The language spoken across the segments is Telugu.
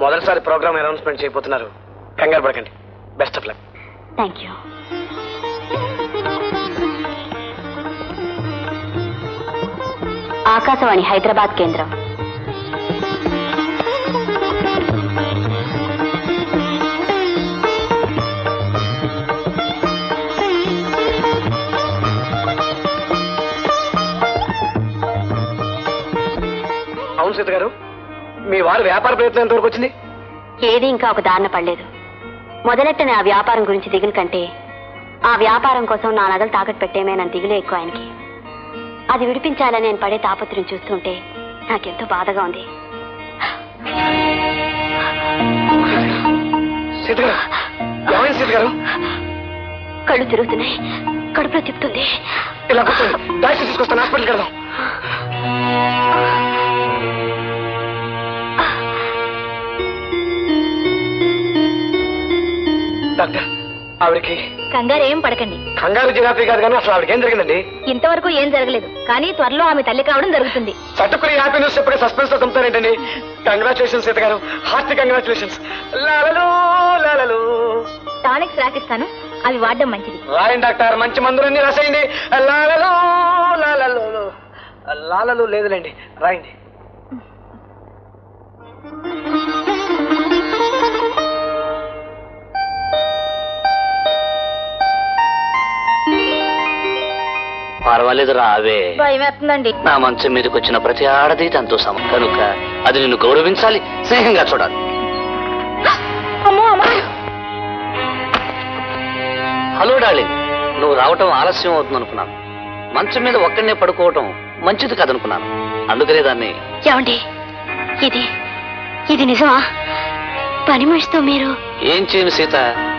మొదటిసారి ప్రోగ్రామ్ అనౌన్స్మెంట్ చేయబోతున్నారు. కంగారు పడకండి. Best of luck. Thank you. Akashvani Hyderabad కేంద్రం. అవును సీత గారు, మీ వారి వ్యాపార ప్రయత్నం ఎంతవరకు వచ్చింది? ఏది ఇంకా ఒక దారిన పడలేదు. మొదలెట్టని ఆ వ్యాపారం గురించి దిగులు కంటే ఆ వ్యాపారం కోసం నా నగలు తాకట్టు పెట్టేమేనని దిగులే ఎక్కువ ఆయనకి. అది విడిపించాలని నేను పడే తాపత్రయం చూస్తుంటే నాకెంతో బాధగా ఉంది. సీత గారు, ఏమైంది సీత గారు? కళ్ళు తిరుగుతున్నాయి, కడుపులో తిప్పుతుంది. ఇలా కూర్చోండి, డాక్టర్ తీసుకొస్తాను, హాస్పిటల్కి వెళ్దాం. డాక్టర్, ఆవిడకి కంగారు ఏం పడకండి. కంగారు జిరాఫీ కాదు కానీ అసలు ఆవిడకి ఏం జరిగిందండి? ఇంతవరకు ఏం జరగలేదు, కానీ త్వరలో ఆమె తల్లి కావడం జరుగుతుంది. చట్టుకుని హ్యాపీ న్యూస్ చెప్పే సస్పెన్స్ తో చంపుతారేంటండి? కంగ్రాచులేషన్స్ సీత గారు, హార్టీ కంగ్రాచులేషన్స్. లాలలు లాలలు. టానిక్స్ రాసిస్తాను, అవి వాడడం మంచిది. రాయండి డాక్టర్, మంచి మందులన్నీ రాసేయండి. లాలలు లాలలు. లాలలు లేదులేండి, రాయండి. పర్వాలేదు రావే. భయమేస్తుందండి. నా మంచం మీదకి వచ్చిన ప్రతి ఆడది తనతో సమం కనుక అది నిన్ను గౌరవించాలి, స్నేహంగా చూడాలి. హలో డార్లింగ్, నువ్వు రావటం ఆలస్యం అవుతుంది అనుకున్నాను. మంచం మీద ఒక్కడనే పడుకోవటం మంచిది కాదనుకున్నాను, అందుకనే దాన్ని. ఏమండి, ఇది నిజమా? పని మనిషితో మీరు? ఏం చేయను సీత,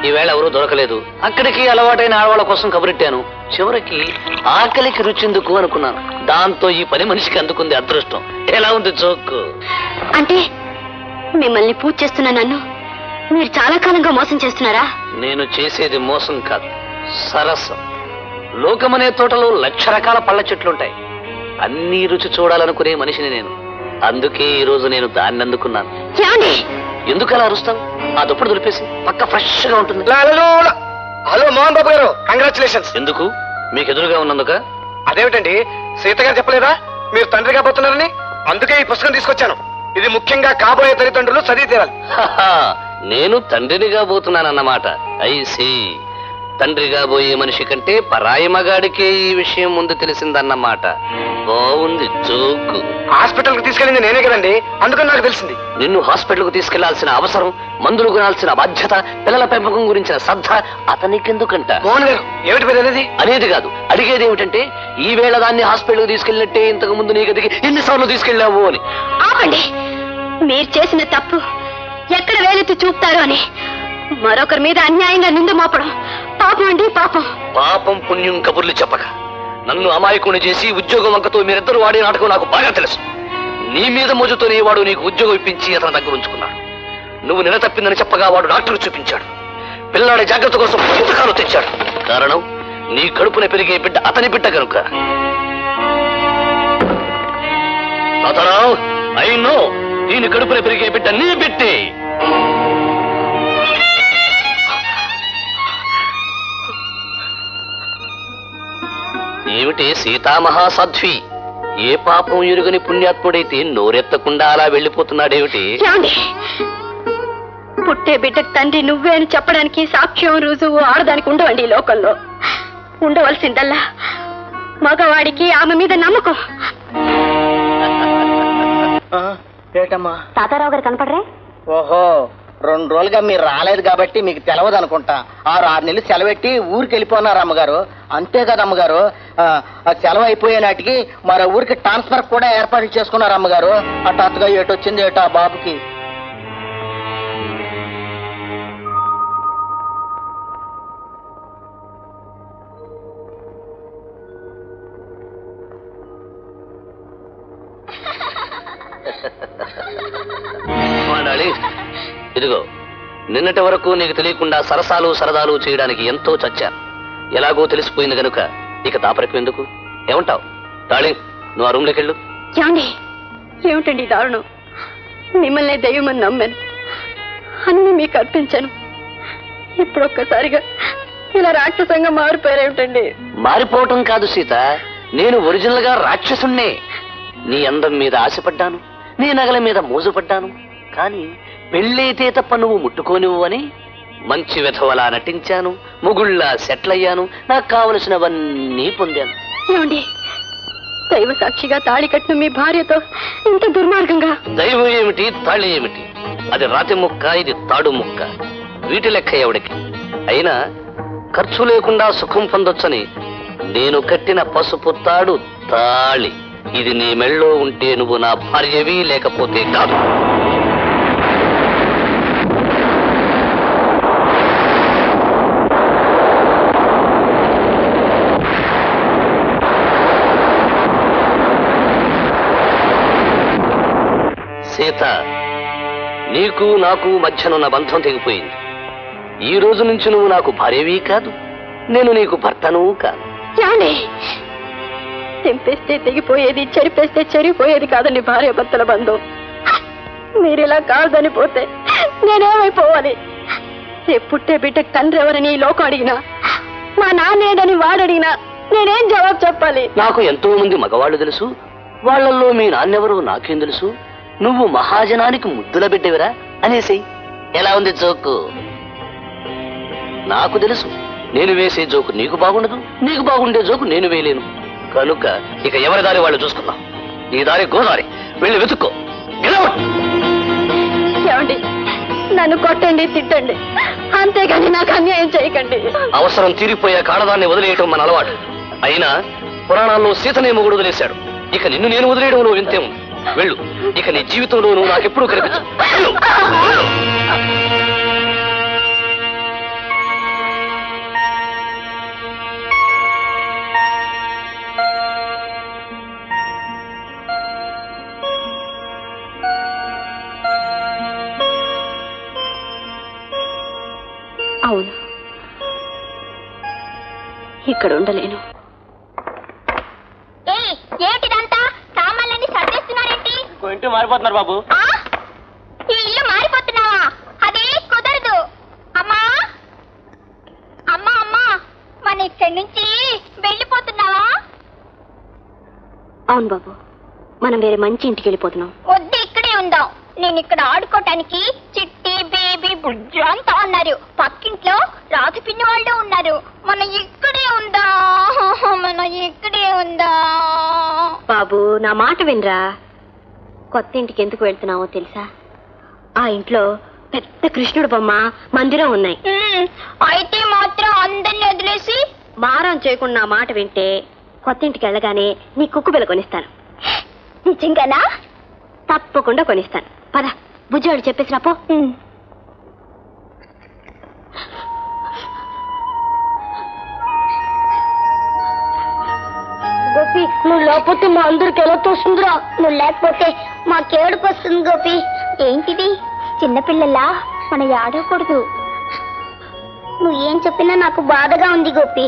ఈవేళ ఎవరూ దొరకలేదు. అక్కడికి అలవాటైన ఆడవాళ్ళ కోసం కబురెట్టాను. చివరికి ఆకలికి రుచిందుకు అనుకున్నాను. దాంతో ఈ పని మనిషికి అందుకుంది అదృష్టం. ఎలా ఉంది జోక్కు? అంటే మిమ్మల్ని పూజ చేస్తున్నా నన్ను మీరు చాలా కాలంగా మోసం చేస్తున్నారా? నేను చేసేది మోసం కాదు, సరసం. లోకమనే తోటలో 1,00,000 రకాల పళ్ళ చెట్లుంటాయి. అన్ని రుచి చూడాలనుకునే మనిషిని నేను. అందుకే ఈ రోజు నేను దాన్ని అందుకున్నాను. ఎందుకు అలా అరుస్తావు? ఆ దుప్పటి దులిపేసి పక్క ఫ్రెష్ గా ఉంటుంది. హలో మోహన్ బాబు గారు, కంగ్రాచులేషన్స్. ఎందుకు? మీకు ఎదురుగా ఉన్నందుక? అదేమిటండి, సీత గారు చెప్పలేదా మీరు తండ్రి కాబోతున్నారని? అందుకే ఈ పుస్తకం తీసుకొచ్చాను. ఇది ముఖ్యంగా కాబోయే తల్లిదండ్రులు చదివి తీరాలి. నేను తండ్రినిగా పోతున్నానన్నమాట. ఐసి తండ్రిగా పోయే మనిషి కంటే పరాయి మగాడికే ఈ విషయం ముందు తెలిసిందన్నమాట. బాగుంది జోకు. హాస్పిటల్ కు తీసుకెళ్ళింది నేనే కదండి, అందుకని నాకు తెలిసింది. నిన్ను హాస్పిటల్ కు తీసుకెళ్లాల్సిన అవసరం, మందులు కొనాల్సిన బాధ్యత, పిల్లల పెంపకం గురించిన శ్రద్ధ అతనికెందుకంట? మోహన్ గారు, ఏమిటి మీరు అనేది? అనేది కాదు, అడిగేది ఏమిటంటే ఈ వేళ దాన్ని హాస్పిటల్ కు తీసుకెళ్ళినట్టే ఇంతకు ముందు నీ గదికి ఎన్నిసార్లు తీసుకెళ్లావు అని. ఆపండి, మీరు చేసిన తప్పు ఎక్కడ వేలెత్తి చూపుతారో అని మరొకరి మీద అన్యాయంగా నింద మోపడం పాపం అండి, పాపం. పాపం పుణ్యం కబుర్లు చెప్పక నన్ను అమాయకుని చేసి ఉద్యోగం వంకతో మీరిద్దరు వాడే నాటకం నాకు బాగా తెలుసు. నీ మీద మోజుతోనే వాడు నీకు ఉద్యోగం ఇప్పించి అతని దగ్గర ఉంచుకున్నాడు. నువ్వు నిల తప్పిందని చెప్పగా వాడు డాక్టర్ చూపించాడు. పిల్లాడి జాగ్రత్త కోసం పుస్తకాలు తెచ్చాడు. కారణం నీ కడుపున పెరిగే బిడ్డ అతని బిడ్డ కనుక. ఐ నో, దీని కడుపున పెరిగే బిడ్డ నీ బిడ్డే. ఏమిటి సీతామహాసాధ్వి, ఏ పాపం ఎరుగని పుణ్యాత్ముడైతే నోరెత్తకుండా అలా వెళ్ళిపోతున్నాడేమిటి? పుట్టే బిడ్డకు తండ్రి నువ్వే అని చెప్పడానికి సాక్ష్యం రుజువు ఆడదానికి ఉండవండి ఈ లోకంలో. ఉండవలసిందల్లా మగవాడికి ఆమె మీద నమ్మకం. ఏటమ్మా తాతారావు గారు కనపడరే? ఓహో, 2 రోజులుగా మీరు రాలేదు కాబట్టి మీకు తెలవదు అనుకుంటా. 6 నెలలు సెలవెట్టి ఊరికి వెళ్ళిపోన్నారు అమ్మగారు. అంతే కదా అమ్మగారు, సెలవు అయిపోయే నాటికి మరో ఊరికి ట్రాన్స్ఫర్ కూడా ఏర్పాటు చేసుకున్నారు అమ్మగారు. హఠాత్తుగా ఏటొచ్చింది ఏటో ఆ బాబుకి. ఇదిగో, నిన్నటి వరకు నీకు తెలియకుండా సరసాలు సరదాలు చేయడానికి ఎంతో చచ్చాను. ఎలాగో తెలిసిపోయింది గనుక ఇక దాపరకు ఎందుకు? ఏమంటావు డార్లింగ్? నువ్వు ఆ రూమ్లోకి వెళ్ళు. ఏమిటండి దారుణం? మిమ్మల్ని దయ్యమని నమ్మాను, అన్ని మీకు అర్పించాను. ఇప్పుడు ఒక్కసారిగా ఇలా రాక్షసంగా మారిపోయారేమిటండి? మారిపోవటం కాదు సీత, నేను ఒరిజినల్ గా రాక్షసుణ్ణే. నీ అందం మీద ఆశపడ్డాను, నీ నగల మీద మోజుపడ్డాను. కానీ పెళ్ళైతే తప్ప నువ్వు ముట్టుకోనివ్వు అని మంచి విధవలా నటించాను, ముగుళ్ళ సెటిల్ అయ్యాను, నాకు కావలసినవన్నీ పొందాను. ఏమండి, దైవ సాక్షిగా తాళి కట్టిన మీ భార్యతో ఇంత దుర్మార్గంగా? దైవం ఏమిటి, తాళి ఏమిటి? అది రాతి ముక్క, ఇది తాడు ముక్క. వీటి లెక్క ఎవడికి? అయినా ఖర్చు లేకుండా సుఖం పొందొచ్చని నేను కట్టిన పసుపు తాడు తాళి. ఇది నీ మెళ్ళో ఉంటే నువ్వు నా భార్యవి, లేకపోతే కాదు. సీత, నీకు నాకు మధ్యనున్న బంధం తెగిపోయింది. ఈ రోజు నుంచి నువ్వు నాకు భార్యవి కాదు, నేను నీకు భర్తను కాదు. తెంపేస్తే తెగిపోయేది, చెరిపేస్తే చెరిపోయేది కాదండి భార్య భర్తల బంధం. మీరిలా కాదని పోతే నేనేమైపోవాలి? రేపు పుట్టే బిడ్డ తండ్రి ఎవరని లోకం అడిగినా, మా నాన్నేడని వాడడిగినా నేనేం జవాబు చెప్పాలి? నాకు ఎంతో మంది మగవాళ్ళు తెలుసు, వాళ్లలో మీ నాన్నెవరో నాకేం తెలుసు. నువ్వు మహాజనానికి ముద్దుల బిడ్డవిరా అనేసేయ్. ఎలా ఉంది జోకు? నాకు తెలుసు, నేను వేసే జోకు నీకు బాగుండదు, నీకు బాగుండే జోకు నేను వేయలేను. కనుక ఇక ఎవరి దారి వాళ్ళు చూసుకుందాం. నీ దారి గోదారి, వెళ్ళి వెతుక్కో. ఏమండి, నన్ను కొట్టండి, తిట్టండి, అంతేగాని నాకు అన్యాయం చేయకండి. అవసరం తీరిపోయే కాడదాన్ని వదిలేయటం మన అలవాటు. అయినా పురాణాల్లో సీతనే మొగుడు వదిలేశాడు. ఇక నిన్ను నేను వదిలేయడంలో వింతే ఉంది. వెళ్ళు, ఇక నీ జీవితంలో నువ్వు నాకెప్పుడూ కనిపించు. అవును, ఇక్కడ ఉండలేను. ఏమిటిదంతా? సామాన్లన్నీ సర్దేస్తున్నారేంటి? ఇంటి మారిపోతున్నారు బాబు. ఈ ఇల్లు మారిపోతున్నావా? అది కుదరదు. అమ్మా అమ్మా అమ్మా, మన ఇక్కడి నుంచి వెళ్ళిపోతున్నావా? అవును బాబు, మనం వేరే మంచి ఇంటికి వెళ్ళిపోతున్నాం. వద్దు, ఇక్కడే ఉందాం. నేను ఇక్కడ ఆడుకోవటానికి చిట్టి, బేబీ, బుజ్జు అంతా ఉన్నారు. పక్కింట్లో రాతి పిన్ని వాళ్ళు ఉన్నారు. మనం ఇక్కడే ఉందా, మనం ఇక్కడే ఉందా? బాబు, నా మాట వినరా. కొత్త ఇంటికి ఎందుకు వెళ్తున్నావో తెలుసా? ఆ ఇంట్లో పెద్ద కృష్ణుడు బొమ్మ, మందిరం ఉన్నాయి. అయితే మాత్రం అందరిని వదిలేసి మారం చేయకుండా నా మాట వింటే కొత్త ఇంటికి వెళ్ళగానే నీ కుక్కు బిల్ల కొనిస్తాను. నిజంగానా? తప్పకుండా కొనిస్తాను. పద, బుజ్జివాడు చెప్పేసి రాపో. గోపి, నువ్వు లేకపోతే మా అందరికి ఎలా తోస్తుందిరా? నువ్వు లేకపోతే మాకేడుపు వస్తుంది గోపి. ఏంటిది? చిన్నపిల్లలా మన ఆడకూడదు. నువ్వు ఏం చెప్పినా నాకు బాధగా ఉంది గోపి.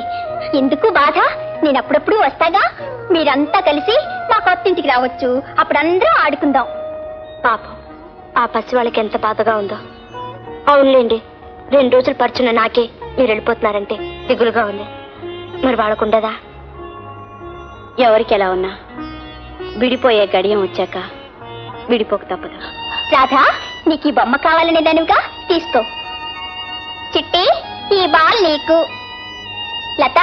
ఎందుకు బాధ? నేను అప్పుడప్పుడు వస్తాగా. మీరంతా కలిసి మా కొత్త ఇంటికి రావచ్చు. అప్పుడు అందరూ ఆడుకుందాం. పాపం, ఆ పసి వాళ్ళకి ఎంత బాధగా ఉందో. అవునులేండి, 2 రోజులు పరుచున్న నాకే మీరు వెళ్ళిపోతున్నారంటే దిగులుగా ఉంది. మరి వాళ్ళకుండదా? ఎవరికి ఎలా ఉన్నా విడిపోయే గడియం వచ్చాక విడిపోక తప్పదు. రాధా, నీకు ఈ బొమ్మ కావాలనే దానిగా తీసుకో. చిట్టి, ఈ బాల్ నీకు. లత,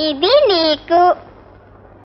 ఇది నీకు.